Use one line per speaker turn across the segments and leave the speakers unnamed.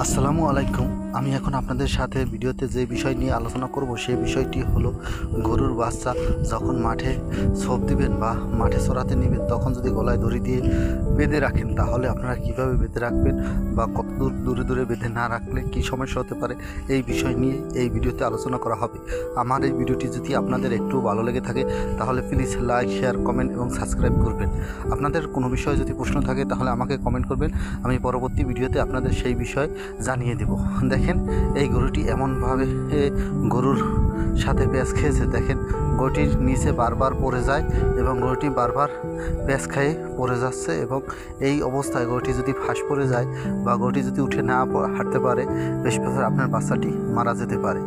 আসসালামু আলাইকুম। আমি এখন আপনাদের সাথে ভিডিওতে যে বিষয় নিয়ে আলোচনা করব সেই বিষয়টি হলো গরুর বাচ্চা যখন মাঠে ছোপ দিবেন বা মাঠে চড়াতে নেবেন তখন যদি গলায় দড়ি দিয়ে বেঁধে রাখেন তাহলে আপনারা কিভাবে বেঁধে রাখবেন বা কত দূরে দূরে বেঁধে না রাখলে কী সমস্যা হতে পারে এই বিষয় নিয়ে এই ভিডিওতে আলোচনা করা হবে। আমার এই ভিডিওটি যদি আপনাদের একটু ভালো লেগে থাকে তাহলে প্লিজ লাইক, শেয়ার, কমেন্ট এবং সাবস্ক্রাইব করবেন। আপনাদের কোনো বিষয়ে যদি প্রশ্ন থাকে তাহলে আমাকে কমেন্ট করবেন, আমি পরবর্তী ভিডিওতে আপনাদের সেই বিষয় জানিয়ে দেব। দেখেন এই গরুটি এমনভাবে গরুর সাথে প্যাঁচ খেয়েছে, দেখেন গরুটির নিচে বারবার পড়ে যায় এবং গরুটি বারবার প্যাঁচ খেয়ে পড়ে যাচ্ছে এবং এই অবস্থায় গরুটি যদি ফাঁস পড়ে যায় বা গরুটি যদি উঠে না হাঁটতে পারে বেশ আপনার বাচ্চাটি মারা যেতে পারে।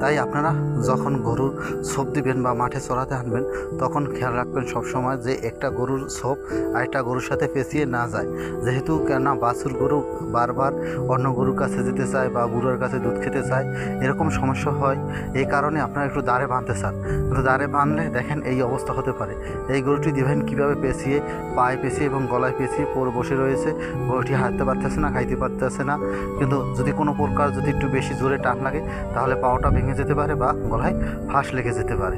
তাই আপনারা যখন গরুর ছোপ দিবেন বা মাঠে চড়াতে আনবেন তখন খেয়াল রাখবেন সবসময় যে একটা গরুর ছোপ আরেকটা গরুর সাথে পেঁচিয়ে না যায়। যেহেতু কেননা বাছুর গরু বারবার অন্য গরুর কাছে যেতে চায় বা বুড়োর কাছে দুধ খেতে চায়, এরকম সমস্যা হয়। এই কারণে আপনারা একটু দাঁড়ে বাঁধতে চান, কিন্তু দাঁড়ে বাঁধলে দেখেন এই অবস্থা হতে পারে। এই গরুটি দেখবেন কীভাবে পেঁচিয়ে পায়ে পেঁচিয়ে এবং গলায় পেঁচিয়ে পড়ে বসে রয়েছে। গরুটি হাঁটতে পারতেছে না, খাইতে পারতেছে না, কিন্তু যদি কোনো প্রকার যদি একটু বেশি জোরে টান লাগে তাহলে পাওয়াটা ভেঙে যেতে পারে বা গলায় ফাঁস লেগে যেতে পারে।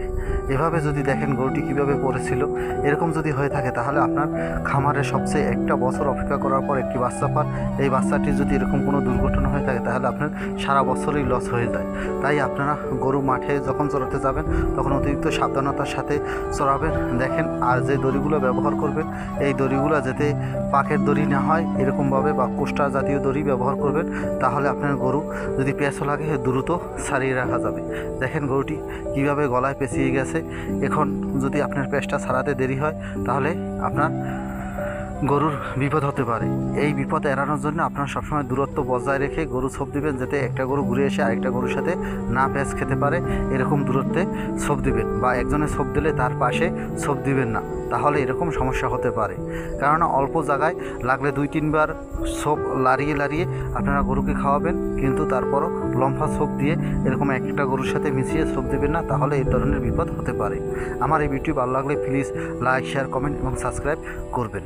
এভাবে যদি দেখেন গরুটি কীভাবে পড়েছিল, এরকম যদি হয়ে থাকে তাহলে আপনার খামারে সবচেয়ে একটা বছর অপেক্ষা করার পর একটি বাচ্চা পান। এই বাচ্চাটি যদি এরকম কোনো দুর্ঘটনা হয়ে থাকে তাহলে আপনার সারা বছরই লস হয়ে যায়। তাই আপনারা গরু মাঠে যখন চড়াতে যাবেন তখন অতিরিক্ত সাবধানতার সাথে চড়াবেন। দেখেন আর যে দড়িগুলো ব্যবহার করবেন এই দড়িগুলো যাতে পাকের দড়ি না হয় এরকমভাবে বা কোষ্টা জাতীয় দড়ি ব্যবহার করবেন, তাহলে আপনার গরু যদি পেঁচও লাগে দ্রুত ছাড়িয়ে রাখা যাবে। দেখেন গরুটি কীভাবে গলায় পেঁচিয়ে গেছে। এখন যদি আপনার পেঁচটা ছাড়াতে দেরি হয় তাহলে আপনার গরুর বিপদ হতে পারে। এই বিপদ এড়ানোর জন্য আপনারা সবসময় দূরত্ব বজায় রেখে গরু ছোপ দিবেন, যাতে একটা গরু ঘুরে এসে আরেকটা গরুর সাথে না প্যাঁচ খেতে পারে এরকম দূরত্বে ছোপ দিবেন, বা একজনে ছোপ দিলে তার পাশে ছোপ দিবেন না, তাহলে এরকম সমস্যা হতে পারে। কেননা অল্প জায়গায় লাগলে 2-3 বার ছোপ লাড়িয়ে লাড়িয়ে আপনারা গরুকে খাওয়াবেন, কিন্তু তারপরও লম্ফা ছোপ দিয়ে এরকম একটা গরুর সাথে মিশিয়ে ছোপ দেবেন না, তাহলে এই ধরনের বিপদ হতে পারে। আমার এই ভিডিও ভালো লাগলে প্লিজ লাইক, শেয়ার, কমেন্ট এবং সাবস্ক্রাইব করবেন।